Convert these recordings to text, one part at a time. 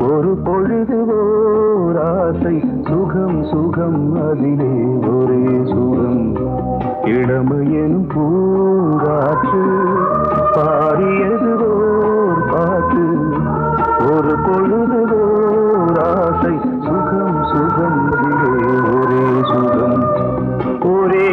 ஒரு பொழுது ஓர் ஆசை சுகம் சுகம் அதிலே ஒரே சுகம் இளமையெனும் பூங்காற்று பாடியது ஓர் பாட்டு ஒரு பொழுது ஓர் ஆசை சுகம் சுகம் அதிலே ஒரே சுகம் ஒரே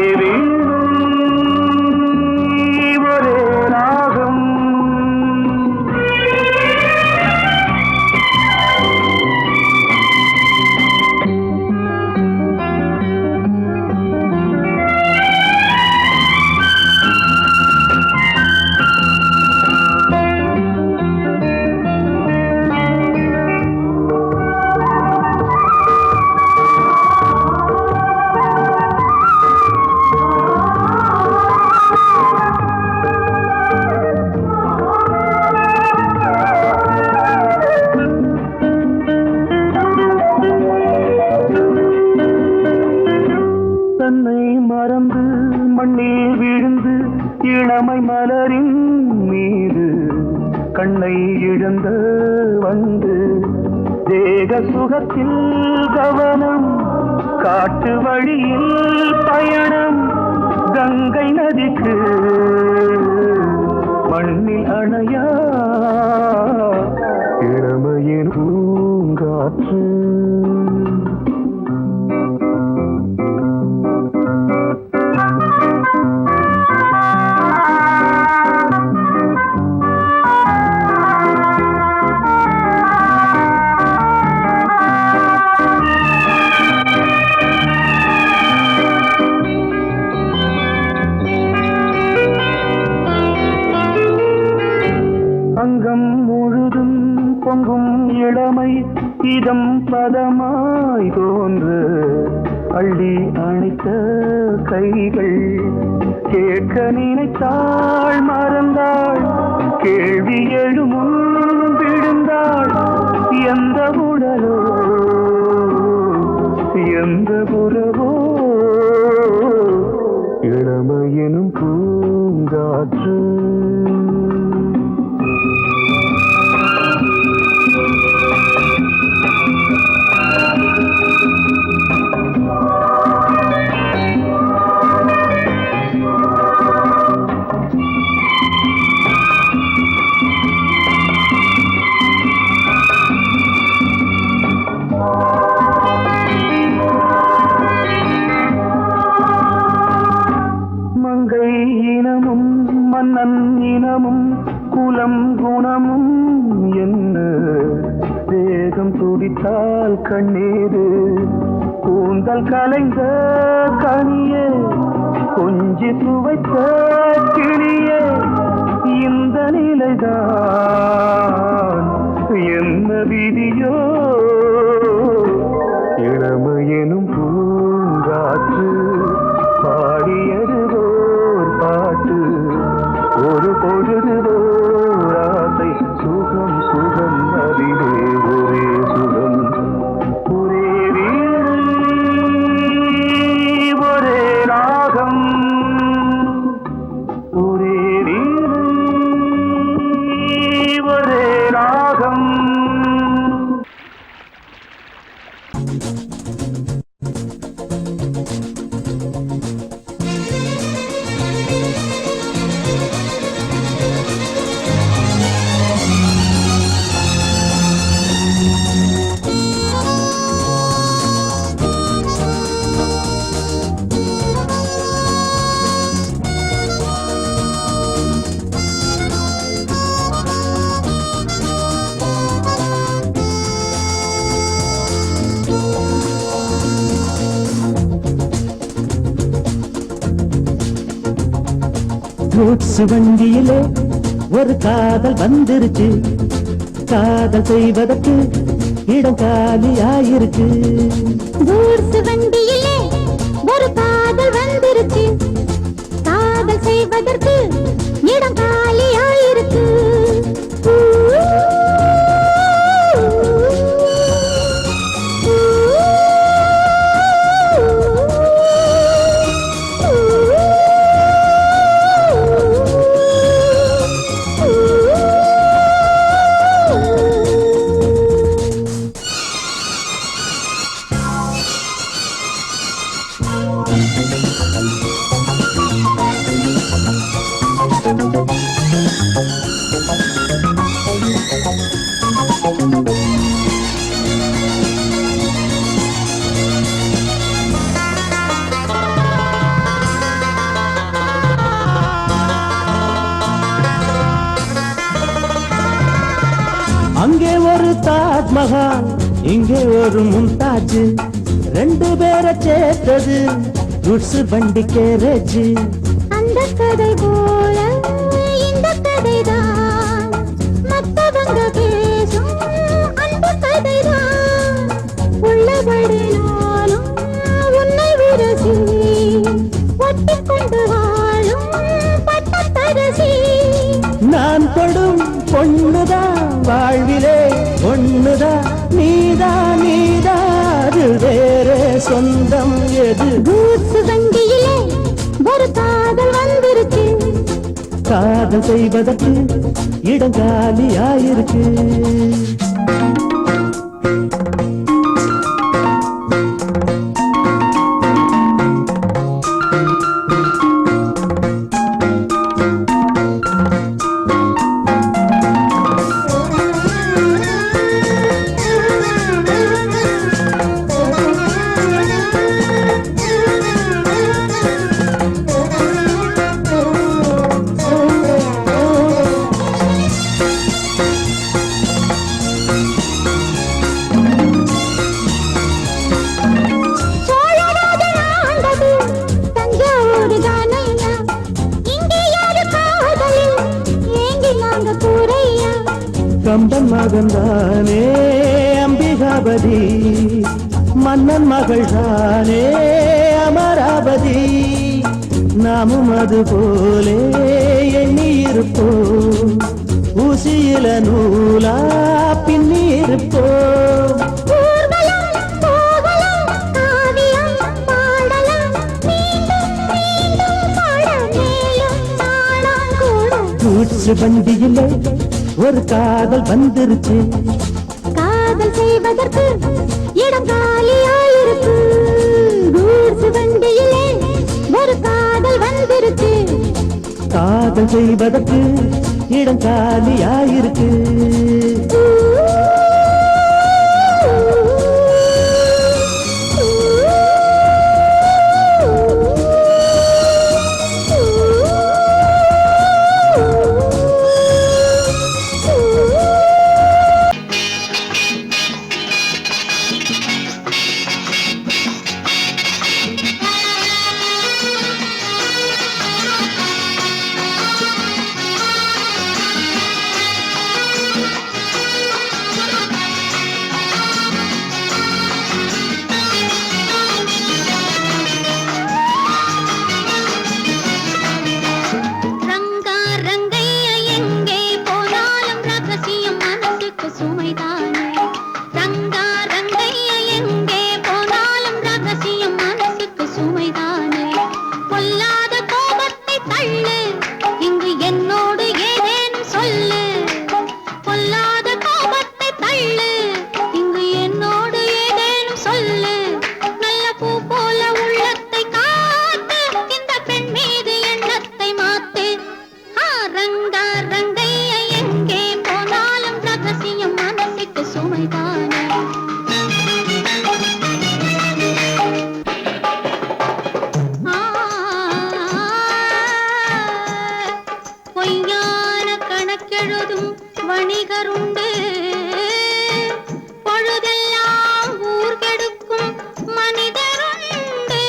இளமை மலரின் மீது கண்ணை இழந்த வந்து தேக சுகத்தில் கவனம் காட்டு வழியில் பயணம் கங்கை நதிக்கு மண்ணில் அணையா இளமையின் பூங்காற்று அங்கம் முழுதும் பொங்கும் இளமை இதம் பதமாய் தோன்று அள்ளி அணைத்த கைகள் கேட்க நினைத்தாள் மறந்தாள் கேள்வி எழுமுன் விழுந்தாள் எந்த உடலோ எந்த புறவோ இளமையெனும் பூங்காற்று மங்கை இனமும் மன்னன் இனமும் குலம் குணமும் என்ன தேகம் துடித்தால் கண்ணீரு கூந்தல் கலைந்த கனியே கொஞ்சி சுவைத்த கிளியே இந்த நிலைதான் என்ன விதியோ இளமையெனும் பூங்காற்று பாடியது ஓர் பாட்டு ஒரு பொழுது ஓர் ஆசை சுகம் சுகம் அதிலே ஒரே சுகம் ஒரே வீடு ஒரே ராகம் ஒரே வீடு ஒரே ராகம் கூட்ஸ் வண்டியிலே ஒரு காதல் வந்துருச்சு காதல் செய்வதற்கு இடம் காலியாயிருக்கு கூட்ஸ் வண்டியிலே ஒரு காதல் வந்துருச்சு காதல் செய்வதற்கு இடம் காலியாயிருக்கு ஒரு தாஜ்மஹால் இங்கே ஒரு மும்தாஜ் ரெண்டு பேரை சேர்த்தது குட்ஸ் வண்டி கேரேஜ் அந்த கதை போல இந்த கதைதான் மத்தவங்க பேசும் அந்த கதைதான் உள்ளபடி நானும் உன்னை விரசி ஒட்டிக்கொண்டு வாழும் பட்டத்தரசி நான் தொடும் பொண்ணுதான் வாழ்விலே ஒண்ணுதான் நீதா அது வேறே சொந்தம் எது கூத்து வண்டியிலே ஒரு காதல் வந்துருச்சு காதல் செய்வதற்கு இடம் காலியாயிருக்கு சோழராஜன் ஆண்டது தஞ்சாவூர் தானையா இங்கே யாரு காதலில் ஏங்கி நாங்க கூரையா கம்பன் மகன்தானே அம்பிகாபதி மன்னன் மகள் தானே அமராவதி நாமும் அது போலே எண்ணி இருப்போம் ஊசியில நூலா பின்னி இருப்போம் ஊர்வலம் போகலாம் காவியம் பாடலாம் மீண்டும் மீண்டும் பாட மேலும் நாளாம் கூட கூச்சு வண்டியிலே ஒரு காதல் வந்துருச்சு காதல் செய்வதற்கு இடம் காலியாயிருக்கு கூர்சு வண்டியிலே ஒரு காதல் வந்துருச்சு காதல் செய்வதற்கு இடம் காலியாயிருக்கு ரங்கா ரங்கையா எங்கே போனாலும் ரகசியம் மனசுக்கு சுமைதானே ரங்கா ரங்கையா எங்கே போனாலும் ரகசியம் மனசுக்கு சுமைதானே பொல்லாத கோபத்தை தள்ளு இங்கு என்னோடு ஏதேனும் சொல்லு பொல்லாத கோபத்தை தள்ளு இங்கு என்னோடு ஏதேனும் சொல்லு நல்ல பூ போல உள்ளத்தை காத்து இந்த பெண் மீது எண்ணத்தை மாத்து ரங்கா ரங்கையா எங்கே போனாலும் ரகசியம் மனசுக்கு சுமைதானே பொய்யான கணக்கெழுதும் வணிகருண்டு பொழுதெல்லாம் ஊர் கெடுக்கும் மனிதருண்டு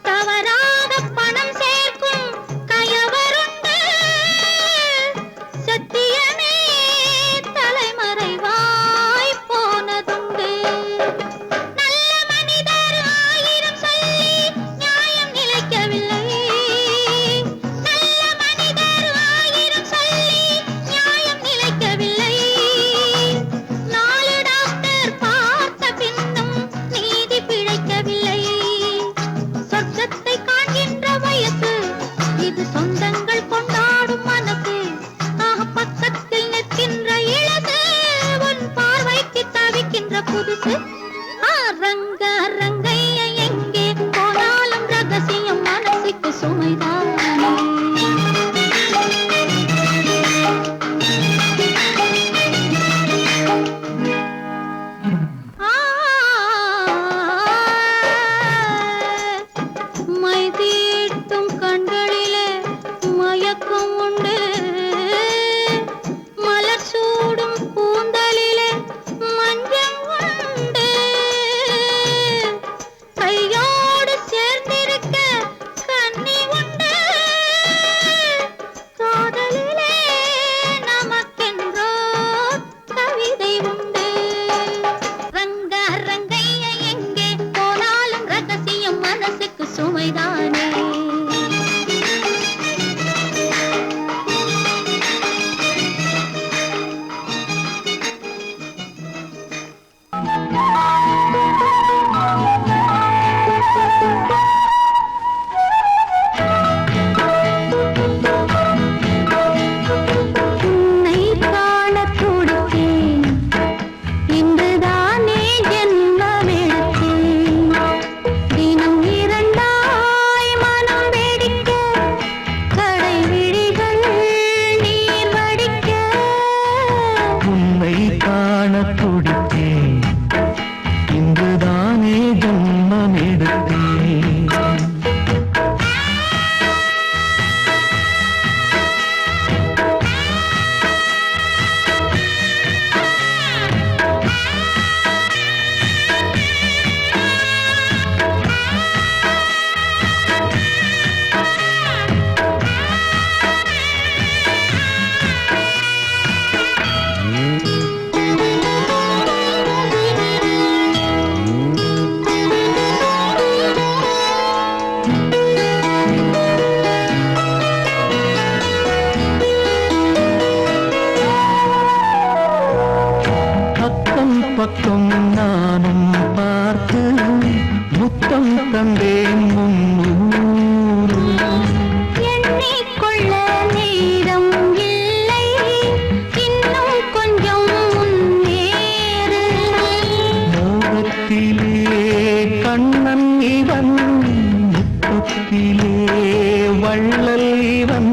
தவறாக பணம் சேர்க்கும் கயவருண்டு சத்தியமே தலைமறைவாய் போனதுண்டு நல்ல மனிதர் ஆயிரம் சொல்லி நியாயம் நிலைக்கவில்லை நல்ல மனிதர் ஆயிரம் சொல்லி நியாயம் நிலைக்கவில்லை நாலு டாக்டர் பார்த்த பின்னும் நீதி பிழைக்கவில்லை சொர்க்கத்தை காண்கின்ற வயசு இது சொந்தங்கள் கொண்டாடும் மனசு பக்கத்தில் நிற்கின்ற இழகு உன் பார்வைக்கு தவிக்கின்ற புதுசு ரங்க ரங்கையா எங்கே போனாலும் ரகசியம் மனசுக்கு சுமைதானே மை தீட்டும் கண்களிலே மயக்கம் உண்டு மலர் சூடும் பூ உன்னை காண துடித்தேன் இன்றுதானே ஜன்மம் எடுத்தேன் பக்கம் நானும் பார்த்து முத்தம் தந்தேன் முன்னூறு எண்ணிக்கொள்ள நேரம் இல்லை இன்னும் கொஞ்சம் முன்னேறு மோகத்திலே கண்ணன் இவன் முத்தத்திலே வள்ளல் இவன்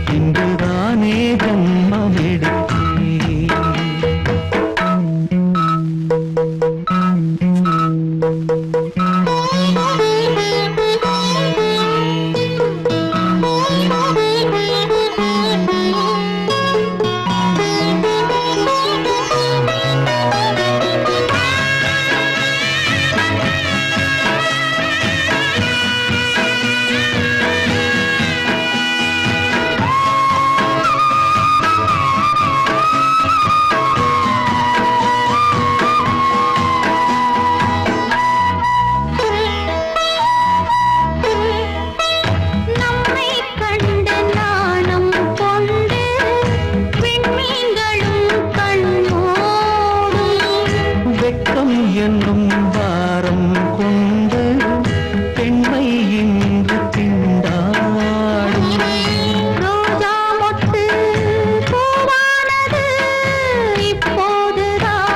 இன்றுதானே ஜன்மம் எடுத்தேன் என்னும் வாரம் கொண்டு பெண்மை இன்று திண்டாடும் ரோஜா மொட்டு பூவானது இப்போதுதான்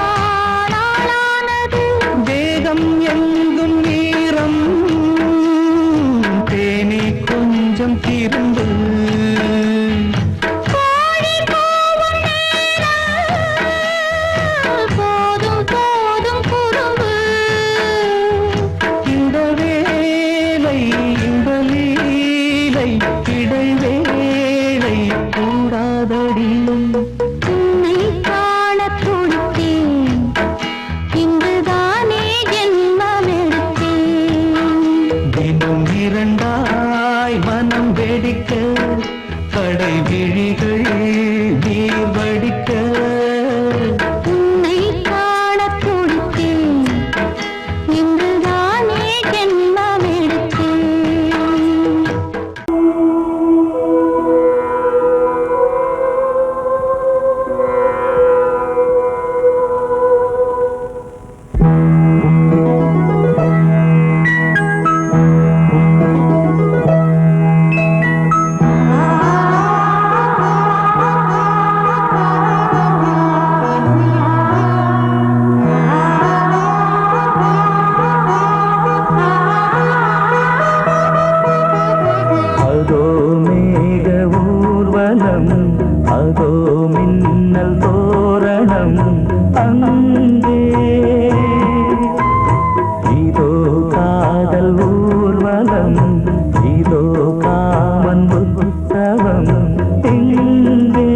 ஆளானது வேகம் எங்கும் நீரம் தேனி கொஞ்சம் திரும்பு இடைவேளை கூடாதடியும் உன்னை காண துடித்தேன் இங்குதானே ஜென்மம் எடுத்தேன் தினம் இரண்டாய் மனம் வெடிக்க கடை விழிகள் நீர் வடிக்க உன்னை காண துடித்தேன் இங்குதானே ஜென்மம் எடுத்தேன் அதோ மேக ஊர்வலம் அதோ மின்னல் தோரணம் அங்கே இதோ காதல் ஊர்வலம் இதோ காமன் உற்சவம் எங்கே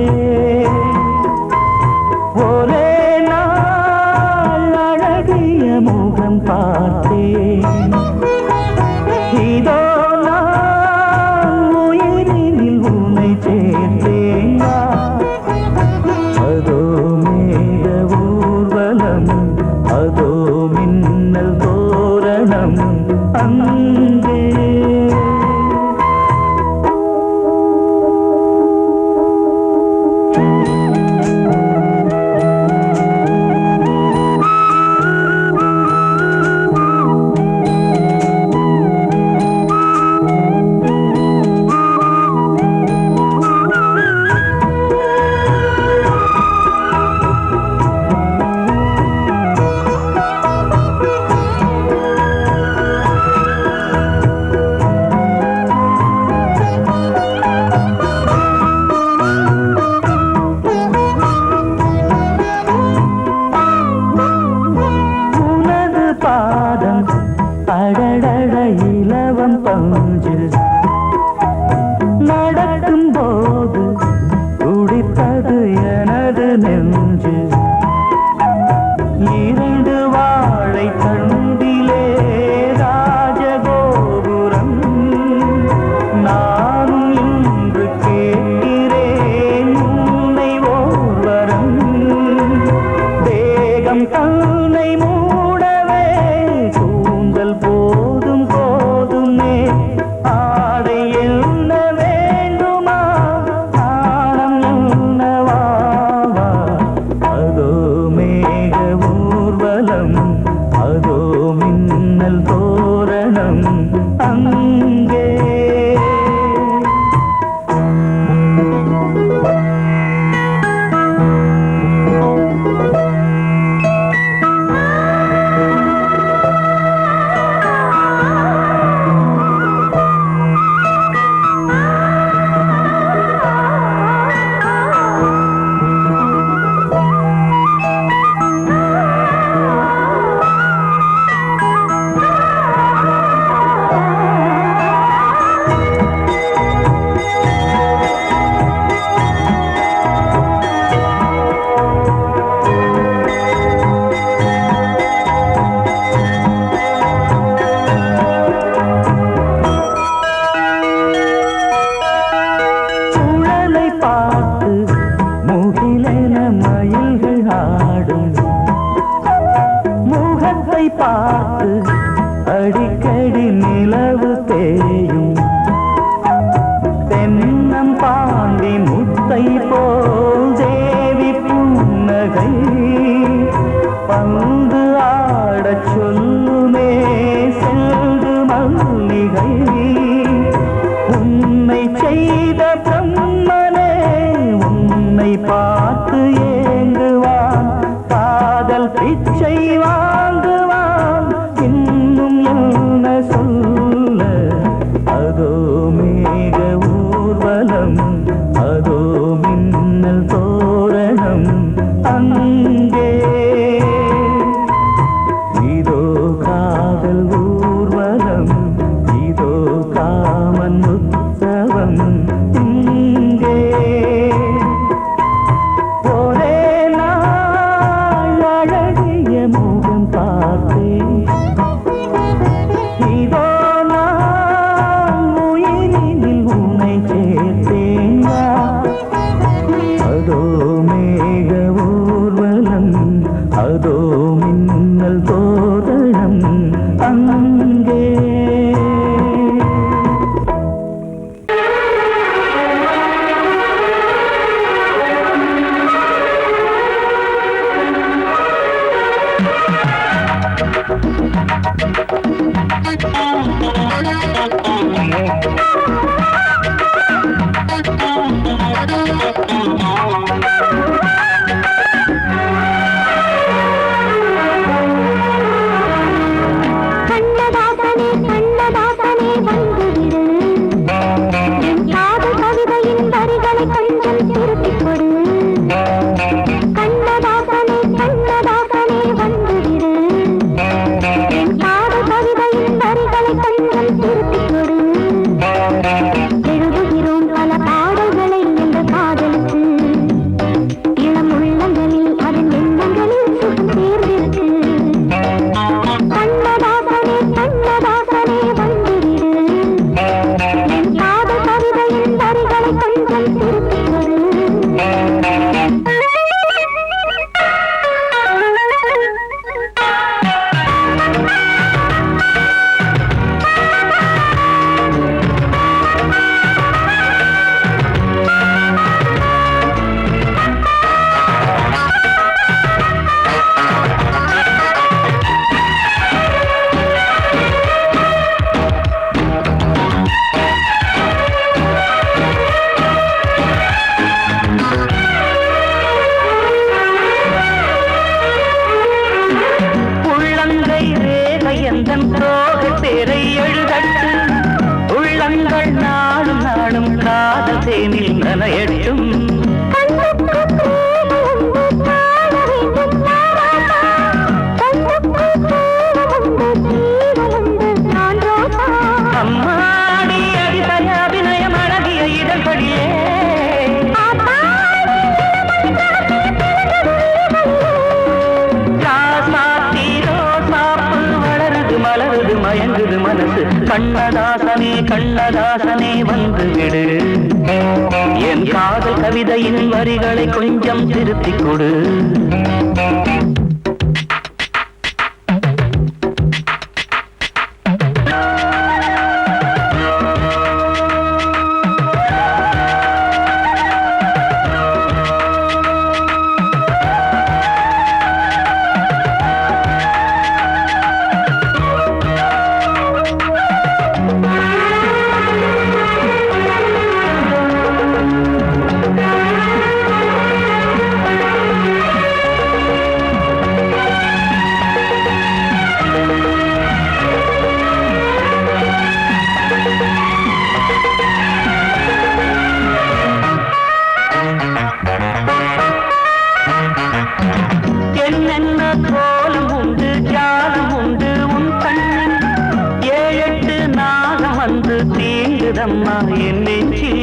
ஒரே நாள் அழகிய முகம் பார்த்தேன் இதோ அதோ மேக ஊர்வலம் அதோ மின்னல் தோரணம் அங்கே பாதம் அடடட இலவம் பஞ்சு நடக்கும் போது துடித்தது எனது நெஞ்சு இரண்டு வாழை தண்டிலே ராஜகோபுரம் நானும் இன்று கேட்கிறேன் உன்னை ஓர்வரம் தேகம் தன்னை மூடவே கூந்தல் போதும் போதுமே ஆடை என்ன வேண்டுமா ஆனம் என்னவாவா அதோ மேக ஊர்வலம் அதோ மின்னல் தோரணம் அங்கே பார்த்து அடிக்கடி நிலவு தேயும் தென்னம் பாண்டி முத்தை போல் தேவி புன்னகை பந்து ஆடச் சொல்லுமே செல்து மல்லிகை உன்னை செய்த பிரம்மனே உன்னை பார்த்து ஏங்குவான் காதல் பிச்சை வாங்குவான் இன்னும் என்ன சொல்ல அதோ மேக ஊர்வலம் அதோ மின்னல் தோரணம் அங்கே இதோ காதல் ஊர்வலம் இதோ காமன் உற்சவம் இங்கே ஒரே நாள் அழகிய முகம் பார்த்தேன் இதோ நான் உயிரினில் உன்னை சேர்த்தேன் அதோ மேக ஊர்வலம் அதோ மின்னல் தோரணம் அங்கே தேனில் நனையட்டும் மனசு கண்ணதாசனே கண்ணதாசனே வந்து விடு என் காதல் கவிதையின் வரிகளை கொஞ்சம் திருத்திக் கொடு என்னென்ன கோலம் உண்டு ஜாலம் உண்டு உன் கண்ணில் 7-8 நாகம் வந்து தீங்குதம்மா என் நெஞ்சி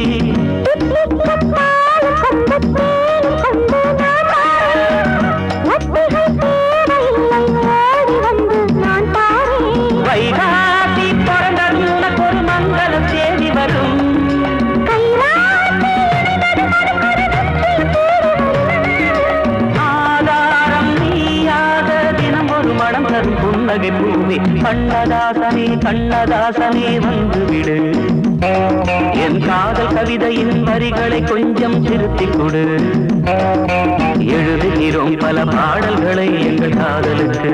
வைகாசி பிறந்த உனக்கு ஒரு மங்கள தேதி வரும் புன்னகை பூமி கண்ணதாசனே கண்ணதாசனே வந்து விடு என் காதல் கவிதையின் வரிகளை கொஞ்சம் திருத்திக் கொடு எழுதுகிறோம் பல பாடல்களை எங்கள் காதலுக்கு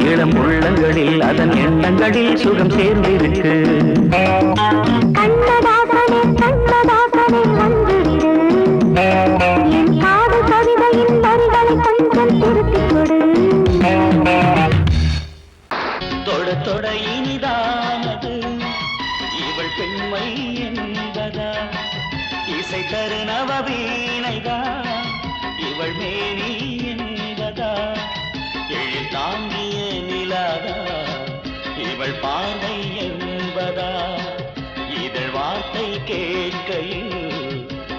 இளம் உள்ளங்களில் அதன் எண்ணங்களில் சுகம் சேர்ந்திருக்கு கண்ணதாசனே கண்ணதாசனே வந்து விடு என் காதல் கவிதையின் வரிகளை கொஞ்சம் திருத்திக் கொடு தொட தொட இனிதானது இவள் பெண்மை என்பதா இசை தரு நவவீணைதா இவள் மேனி என்பதா எழில் தாங்கிய நிலாதா இவள் பார்வை என்பதா இதழ் வார்த்தை கேட்கையில்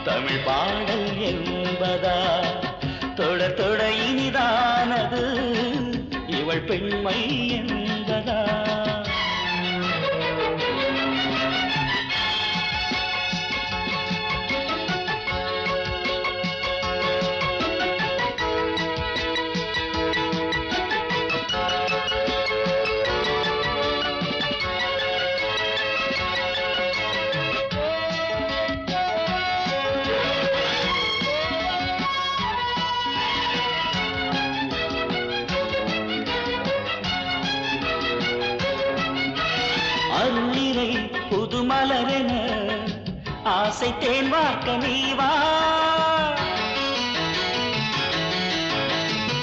தமிழ் பாடல் என்பதா தொட தொட இனிதானது இவள் பெண்மை என்பதா அருளிரை புதுமலரென ஆசை தேன் வார்க்க நீவா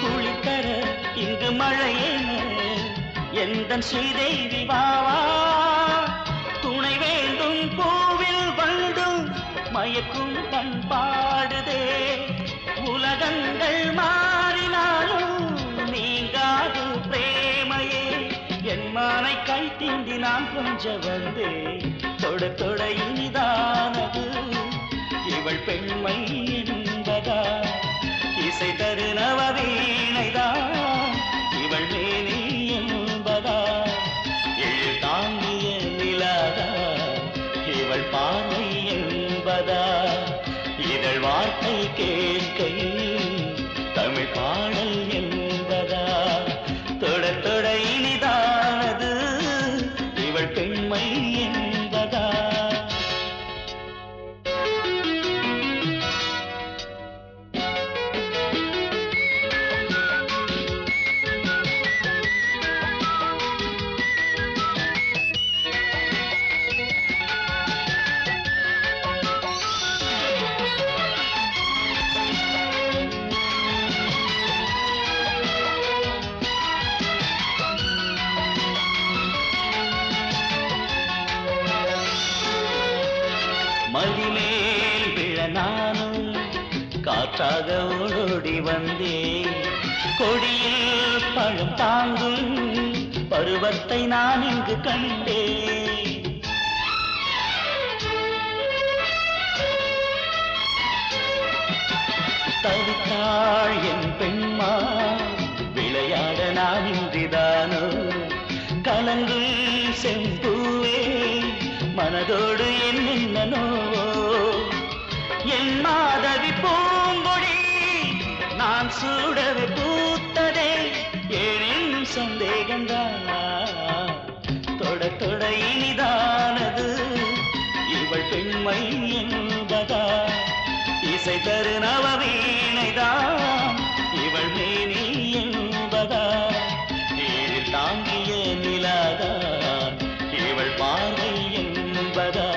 குளித்தர இங்கு மழையென எந்தன் ஸ்ரீதேவி வாவா துணை வேண்டும் பூவில் வந்தும் மயக்கும் பண்பாடுதே உலகங்கள் மாறினாலும் நீங்காது பிரேமையே என் மானை கை தீண்டி நான் கொஞ்ச வந்தே தொட தொட இனிதானது இவள் பெண்மை என்பதா இசை தரு நவவீணைதான் இவள் மேனி என்பதா எழில் தாங்கிய நிலாதா இவள் பார்வை என்பதா இதழ் வார்த்தை கேட்கையில் தமிழ் பாடல் என்பதா தொட தொட இனிதானது இவள் பெண்மை என்பதா மதிமேல் விழ நானும் காற்றாக ஓடோடி வந்தேன் கொடியில் பழம் தாங்கும் பருவத்தை நான் இங்கு கண்டேன் தவித்தாள் என் பெண்மா விளையாட நான் இன்றிதானோ கலங்கும் செம்பூவே மனதோடு என்னென்னோ என் மாதவி பூங்கொடி நான் சூடவே பூத்ததே ஏனின் சந்தேகந்தான் தொட தொட இனிதானது இவள் பெண்மை என்பதா இசை தரு நவவீணைதான் இவள் மேனி என்பதா நீரில் தாங்கிய நிலாதான் இவள் பார்வை என்பதா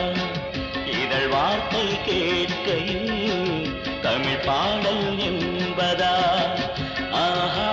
இதழ் வார்த்தை கேட்கையில் தமிழ் பாடல் என்பதா ஆஹா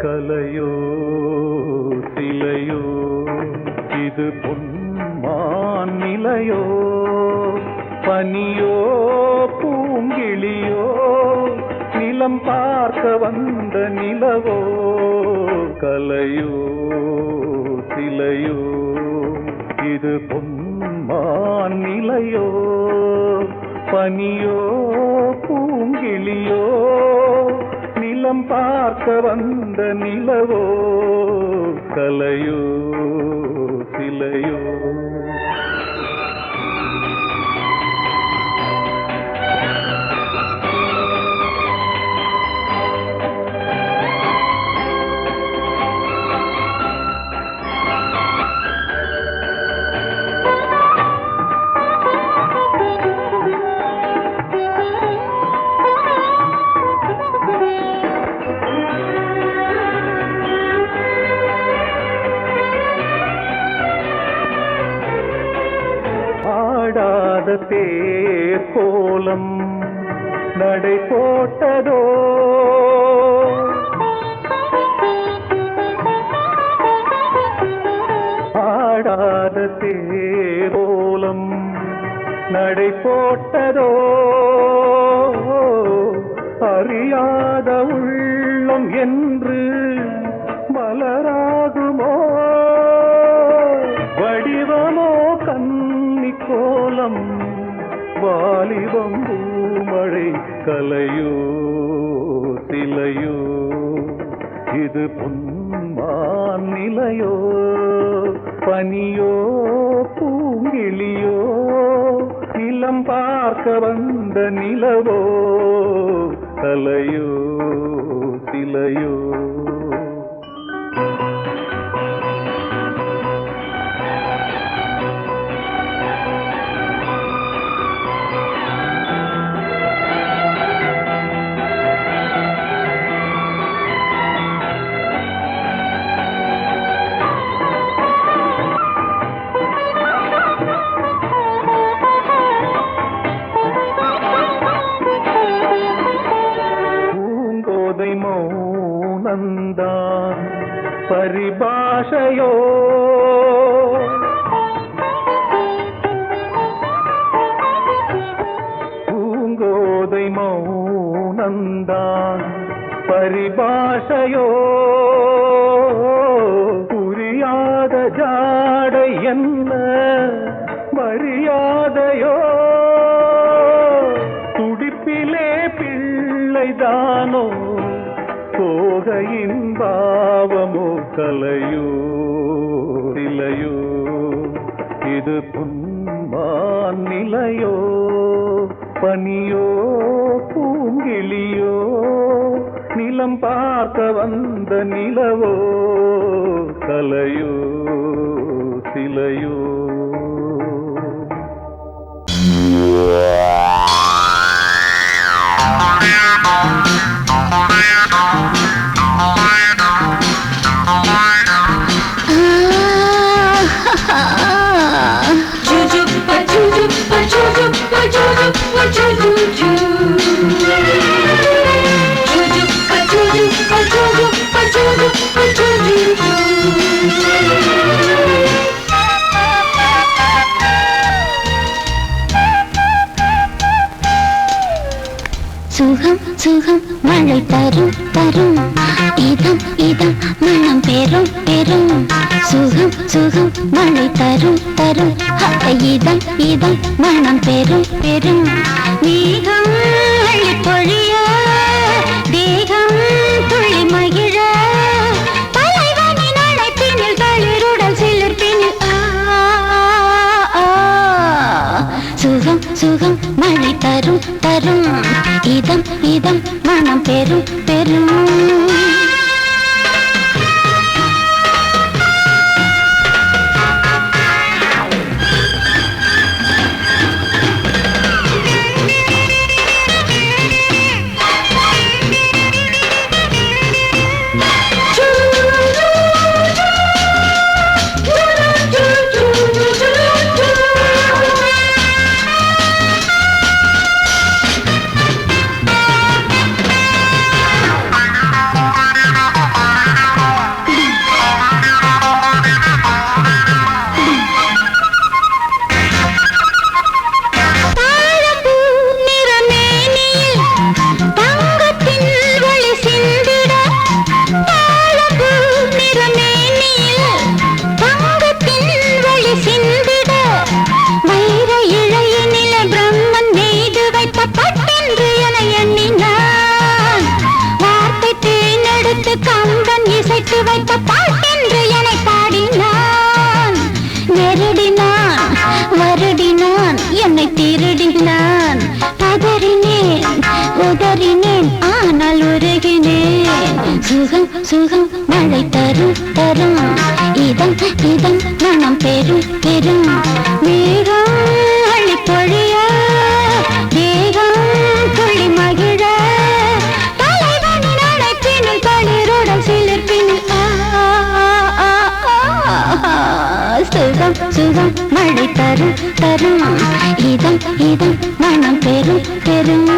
கலையோ சிலையோ இது பொன்மான் நிலையோ பனியோ பூங்கிளியோ நிலம் பார்க்க வந்த நிலவோ கலையோ சிலையோ இது பொன்மான் நிலையோ பனியோ பூங்கிளியோ நிலம் பார்க்க வந்த நிலவோ கலையோ சிலையோ ஆடாத தேர் கோலம் நடை போட்டதோ ஆடாத தேர் கோலம் நடை போட்டதோ அறியாத உள்ளம் என்று மலராகுமோ வடிவமோ கன்னி கோலம் வாலிபம் பூமழை கலையோ சிலையோ இது பொன்மான் நிலையோ பனியோ பூங்கிளியோ நிலம் பார்க்க வந்த நிலவோ கலையோ சிலையோ மௌனந்தான் பரிபாஷையோ பூங்கோதை மௌனந்தான் பரிபாஷையோ புரியாத ஜாடை என்ன மரியாதையோ துடிப்பிலே பிள்ளைதானோ சோகையின் பாவமோ கலையோ சிலையோ இது பொன்மான் நிலையோ பனியோ பூங்கிளியோ நிலம் பார்க்க வந்த நிலவோ கலையோ சிலையோ Juju, சுகம் மழை தரும் தரும் இதம் இதம் மனம் பெறும் பெறும் சுகம் சுகம் மழை தரும் தரும் இதம் இதம் மனம் பெறும் பெறும் மேகம் அள்ளி பொழிய தேகம் துள்ளி மகிழ தலைவனின் அழைப்பினில் தளிருடல் சிலிர்ப்பினில் சுகம் சுகம் மழை தரும் தரும் இதம் இதம் மனம் பெறும் பெறும் கம்பன் இசைத்து வைத்த பாட்டென்று என்னை பாடினான் நெருடினான் வருடினான் என்னை திருடினான் பதறினேன் உதறினேன் ஆனால் உருகினேன் சுகம் சுகம் மழை தரும் தரும் இதம் இதம் மனம் பெறும் பெறும் மேகம் அள்ளி பொழிய தேகம் துள்ளி மகிழ சுகம் சுகம் மழை தரும் தரும் இதம் இதம் மனம் பெறும் பெறும்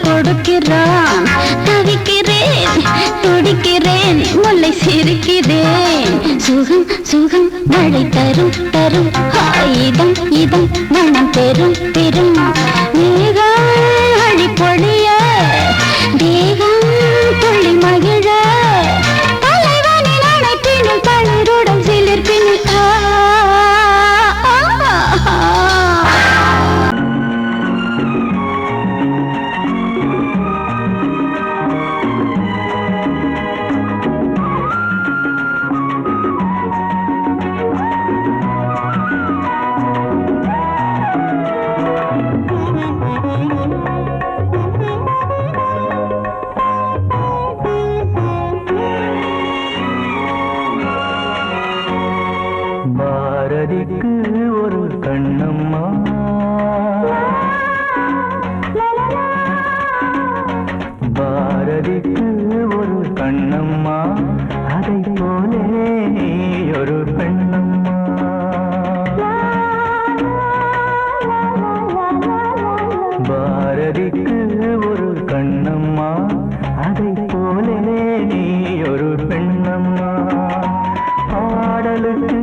கொடுக்கிறான் தவிக்கிறேன் துடிக்கிறேன் முல்லை சிரிக்கிறேன் சுகம் சுகம் மழை தரும் தரும் இதம் இதம் மனம் பெறும் பெறும் மேகம் அழி பொழிய தேகம் துள்ளி மகிழ தலைவனின் அழைப்பினில் தளிருடன் சிலிர்ப்பினில் பாரதிக்கு ஒரு கண்ணம்மா பாரதிக்கு ஒரு கண்ணம்மா அதை போலே நீ ஒரு பெண்ணம்மா பாரதிக்கு ஒரு கண்ணம்மா அதை போலே நீ ஒரு பெண்ணம்மா பாடலுக்கு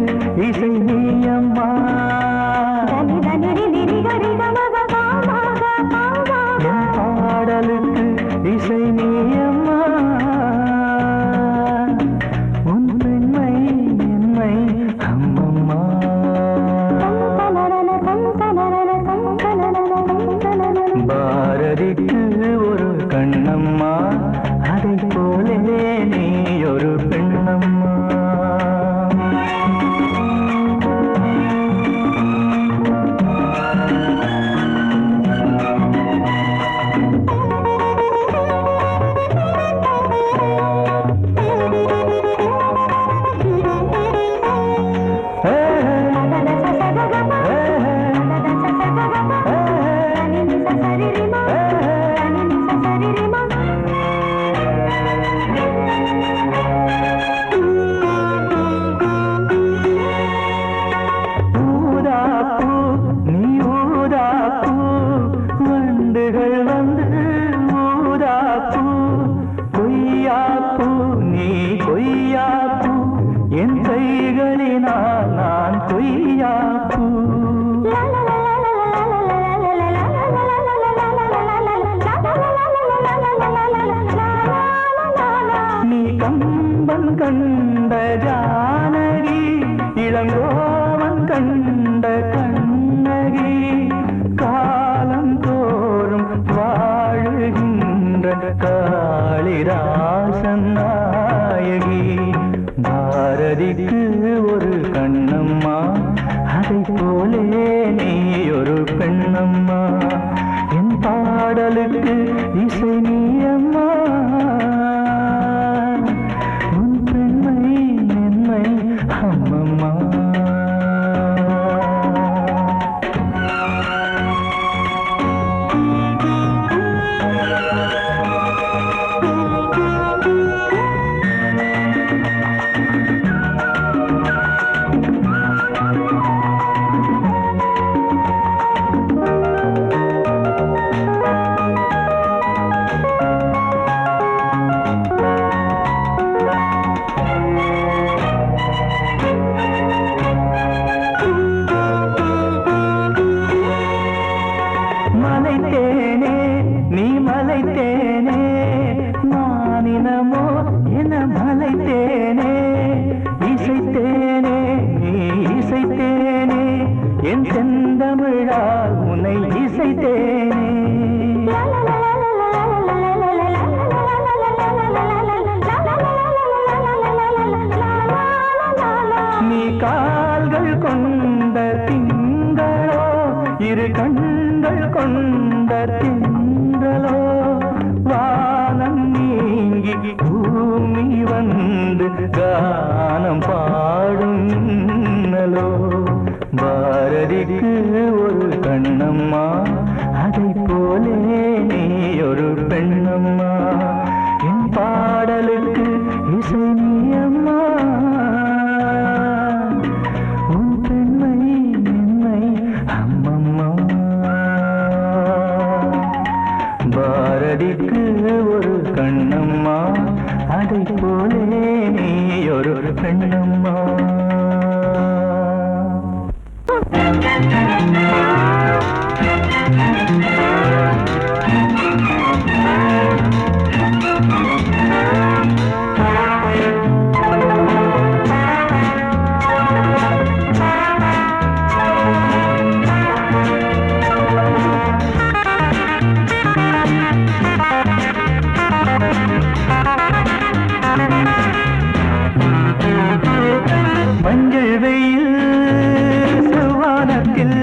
இசை நீயம்மா பாடலுக்கு இசை நீயம்மா உன் பெண்மை என்னை அம்மம்மா பாரதிக்கு ஒரு கண்ணம்மா அதை கைகளினால் நான் கொய்யாப்பூ நீ கம்பன் கண்ட ஜானகி இளங்கோவன் கண்ட கண்ணகி காலம் தோறும் வாழுகின்ற காளிதாசன் நாயகி பாரதிக்கு ஒரு கண்ணம்மா அதை போலே நீ ஒரு பெண்ணம்மா என் பாடலுக்கு இசை நீ அம்மா உன் பெண்மை என்னை அம்மம்மா மலைத்தேனே நீ மலைத்தேனே நானினமோ என மலைத்தேனே இசைத்தேனே நீ இசைத்தேனே என் செந்தமிழால் உன்னை இசைத்தேனே நீ கால்கள் கொண்ட திங்களோ இரு கண்கள் கொண்ட திங்களோ வானம் நீங்கி பூமி வந்து கானம் பாடும் மின்னலோ பாரதிக்கு ஒரு கண்ணம்மா அதை போலே நீ ஒரு பெண்ணம்மா என் பாடலுக்கு இசை நீ அம்மா உன் பெண்மை என்னை அம்மம்மா பாரதிக்கு ஒரு கண்ணம்மா அதை போலே நீ ஒரு பெண்ணம்மா மஞ்சள் வெயில் செவ்வானத்தில்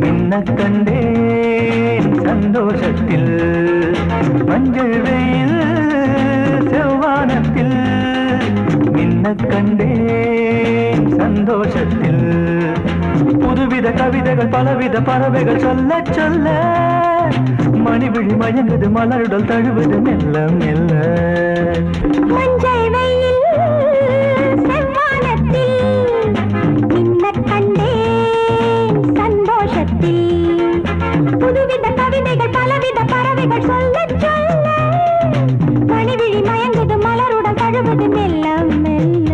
மின்ன கண்டேன் சந்தோஷத்தில் மஞ்சள் வெயில் செவ்வானத்தில் மின்ன கண்டேன் சந்தோஷத்தில் புதுவித கவிதைகள் பலவித பறவைகள் சொல்ல சொல்ல மணிவிழி மயங்குது மலருடல் தழுவுது மெல்ல மெல்ல மஞ்சள் வெயில் செவ்வானத்தில் மின்னக் கண்டேன் சந்தோஷத்தில் புதுவித கவிதைகள் பலவித பறவைகள் சொல்ல சொல்ல மணிவிழி மயங்குது மலருடன் தழுவுது மெல்ல மெல்ல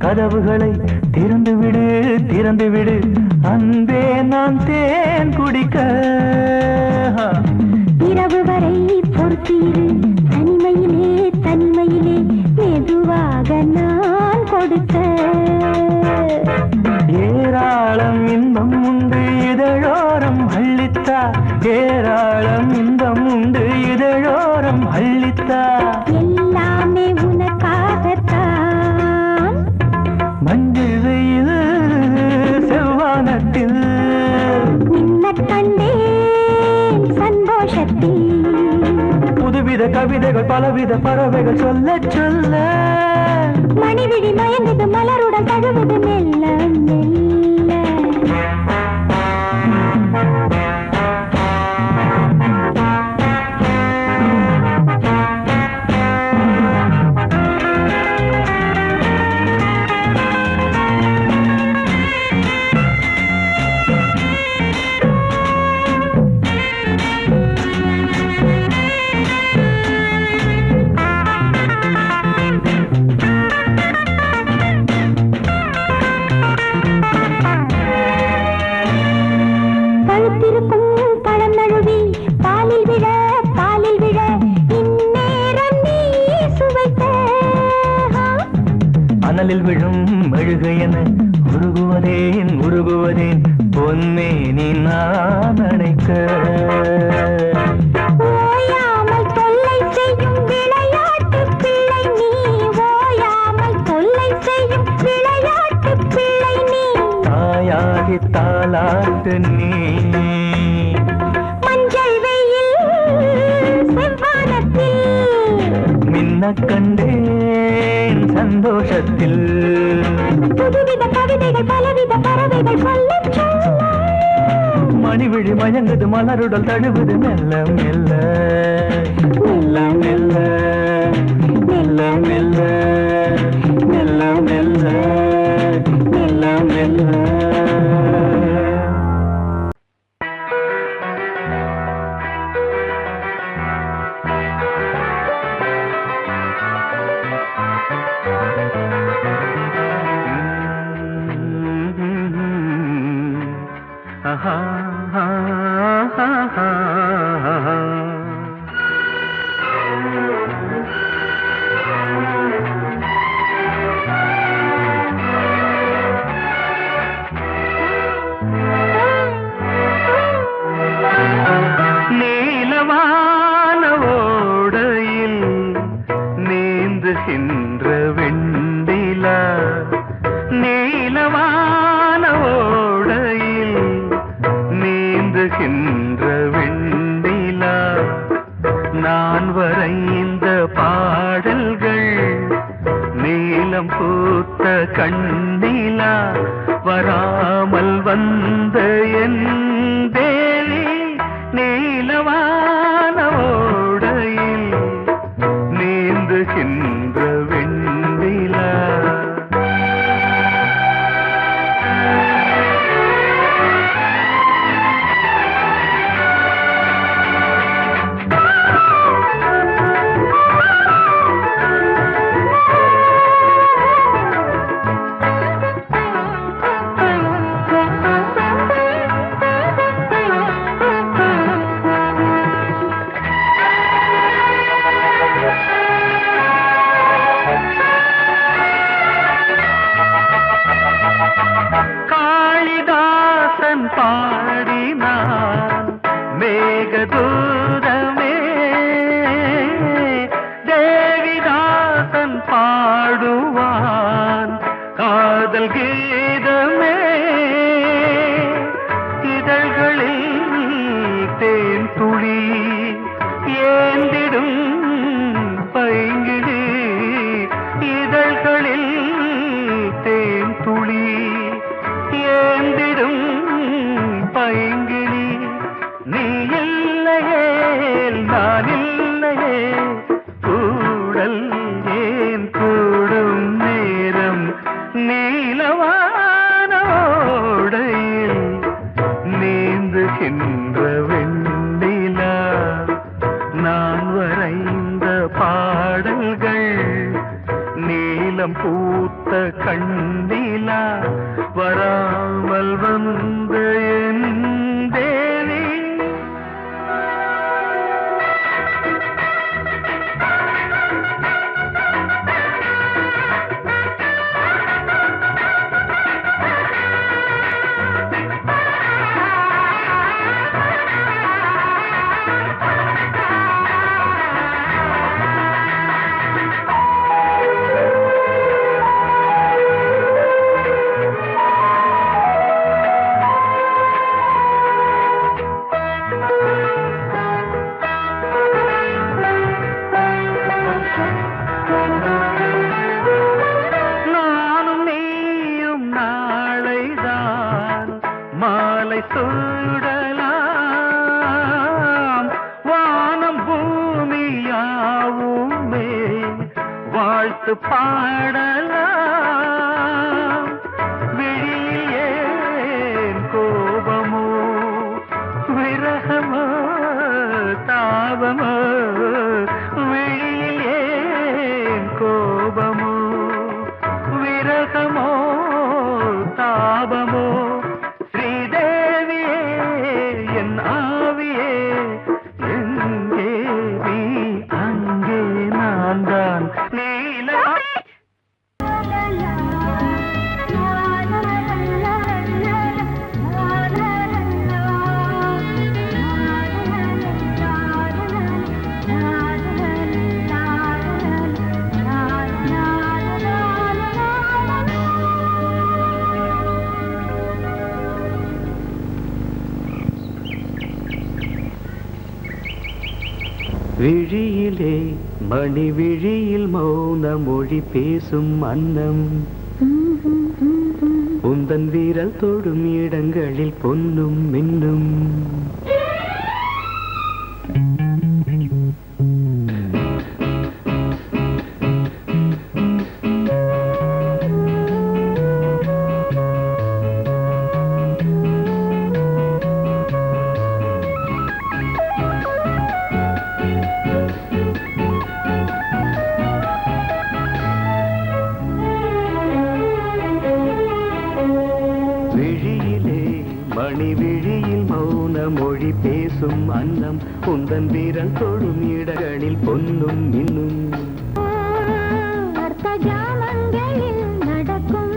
கதவுகளை திறந்து விடு திறந்து விடு அன்பே நான் தேன் குடிக்க இரவு வரை பொறுத்தீரு தனிமையிலே தனிமையிலே மெதுவாக நான் கொடுக்க ஏராளம் இன்பம் உண்டு இதழோரம் அள்ளித்தா ஏராளம் இன்பம் உண்டு இதழோரம் அள்ளித்தா எல்லாமே உனக்காகத்தான் மஞ்சள் வெயில் செவ்வானத்தில் மின்னக் கண்டேன் சந்தோஷத்தில் புதுவித கவிதைகள் பலவித பறவைகள் சொல்ல சொல்ல மணிவிழி மயங்குது மலருடன் தழுவுது மெல்ல மெல்ல. அனலில் விழும் மெழுகையன உருகுவதேன் உருகுவதேன் பொன்னே நீ நான் அணைக்க. ஓயாமல் தொல்லை செய்யும் விளையாட்டு பிள்ளை நீ, ஓயாமல் தொல்லை செய்யும் விளையாட்டு பிள்ளை நீ. தாயாகி தாளாட்டு நீ மஞ்சள் வெயில் செவ்வானத்தில் மின்ன கண்டேன் சந்தோஷத்தில். புதுவித கவிதைகள் பலவித பறவைகள் சொல்லச் சொல்ல மணிவிழி மயங்குது மலருடல் தழுவுது மெல்ல மெல்ல மெல்ல மெல்ல மெல்ல மெல்ல மெல்ல மெல்ல மெல்ல மெல்ல. நீலவான ஓடையில் நீந்துகின்ற வெண்டிலா, நீலவான ஓடையில் நீந்துகின்ற வெண்டிலா, நான் வரைந்த பாடல்கள் நீலம் பூத்த கண்ணிலா, வராமல் வந்த என் தேவி நீலவான ஓடையில் நீந்துகின்ற வெண்ணிலா. காளிதாசன் பாடினான் மேகதூதமே, தேவிதாசன் பாடுவான் காதல் கீதமே. இதழ்களில் தேன் துளி ஏந்திடும் பைங்கிழி, இதழ்களில் தேன் துளி ஏந்திடும் பைங்கிளி. நீ இல்லையே நான் இல்லையே கூடல் ஏன் கூடும் நேரம், நீலவான ஓடையில் நீந்துகின்ற வெண்ணிலா, நான் வரைந்த பாடல்கள் நீலம் பூத்த கண்ணிலா, வராமல் வந்த என் தேவி. தேகமோ தாபமோ ஸ்ரீதேவியே என் ஆவியே எங்கே நீ அங்கே நான் தான் நீல விழியிலே மணி விழியில் மௌன மொழி பேசும் அன்னம் உந்தன் வீரல் தொடும் இடங்களில் பொன்னும் மின்னும் மணி விழியில் மௌன மொழி பேசும் அன்னம் உந்தன் வீரல் தொடும் இடங்களில் பொன்னும் மின்னும் அர்த்தஜாமங்களில் நடக்கும்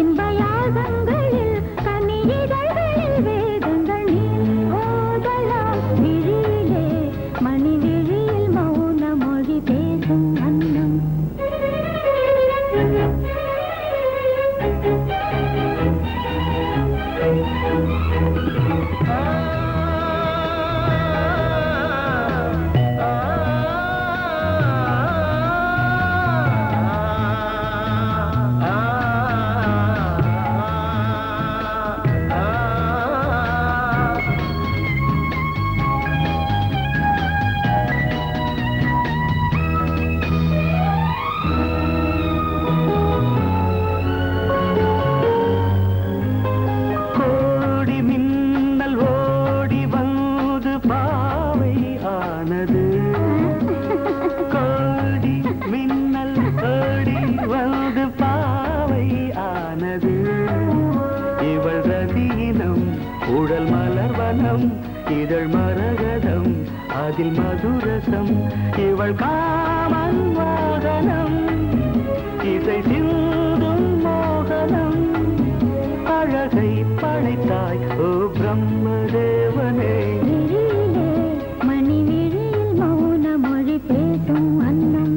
இன்பயாகங்களில் கனியிதழ்களில் வேதங்கள் நீ ஓதலாம் விழியிலே மணி விழியில் மௌன மொழி பேசும் அன்னம் உடல் மலர்வனம் இதழ் மரகதம் அதில் மதுரசம் இவள் காமன் வாகனம் இசை சிந்தும் மோகனம் அழகை படைத்தாய் ஓ பிரம்மதேவனே மணி விழியில் மௌன மொழி பேசும் அன்னம்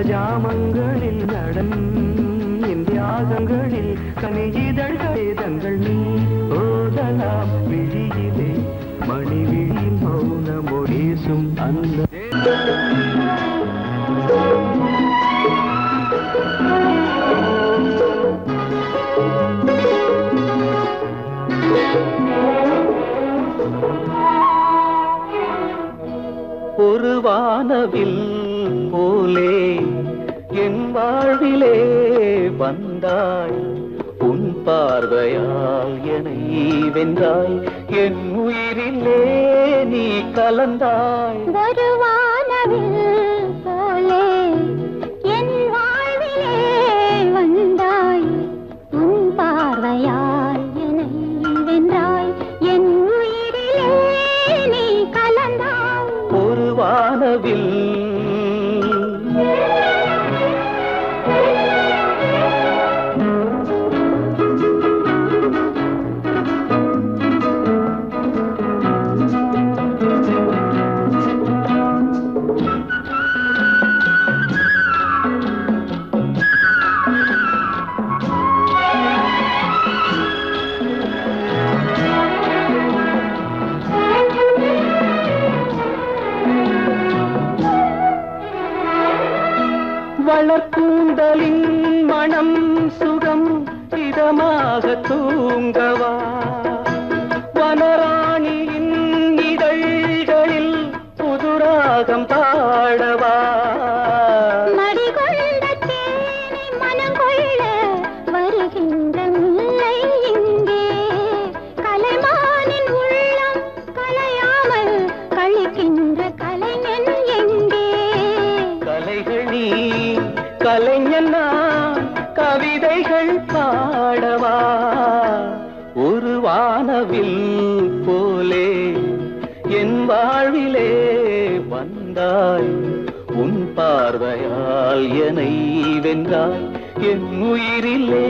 ஜாமங்களில் நடன் இந்தியாகங்களில் கனியிதழ் வேதங்கள் நீ ஓதலாம் விழியிலே மணி விழியில் மௌன மொழிசும் அந்த ஒரு வானவில் போலே என் வாழ்விலே வந்தாய் உன் பார்வையால் என்னை வென்றாய் என் உயிரிலே நீ கலந்தாய் ஒரு வானவில் போலே வளர்க்கூந்தலின் மனம் சுகம் இதமாக தூங்கவா வனராணியின் இதழ்களில் புதுராகம் பாடவா மடிகொண்ட தேனை மனம் கொள்ள வருகின்ற முல்லை இங்கே கலைமானின் உள்ளம் கலையாமல் கழிக்கின்ற கலைஞன் எங்கே கலைகள் நீ கலைஞன் நான் கவிதைகள் பாடவா ஒரு வானவில் போலே என் வாழ்விலே வந்தாய் உன் பார்வையால் என்னை வென்றாய் என் உயிரிலே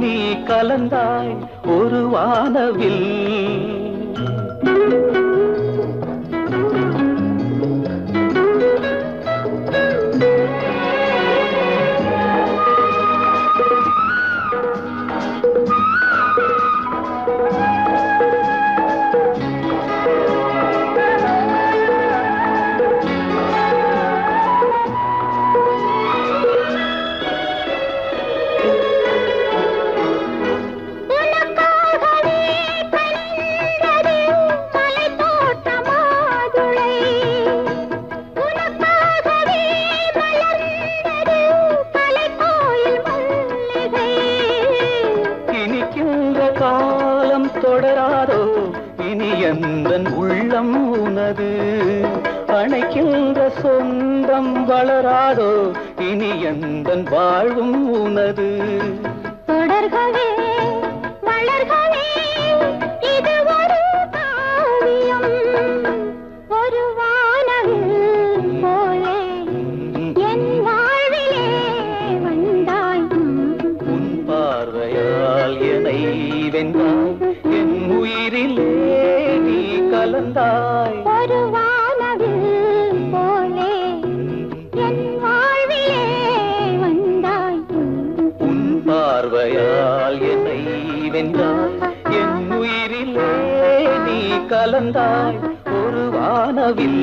நீ கலந்தாய் ஒரு வானவில் காலம் தொடராதோ இனி எந்தன் உள்ளம் உனது அணைக்கின்ற சொந்தம் வளராதோ இனி எந்தன் வாழ்வும் உனது தொடர்கவே வளர்கவே இது ஒரு காவியம் ஒரு வானவில் போலே என் வாழ்விலே வந்தாய் உன் பார்வையால் என்னை வென்றாய் என் உயிரிலே நீ கலந்தாய் ஒரு வானவில் போலே என் வாழ்விலே வந்தாய் உன் பார்வையால் என்னை வென்றாய் என் உயிரிலே நீ கலந்தாய் ஒரு வானவில்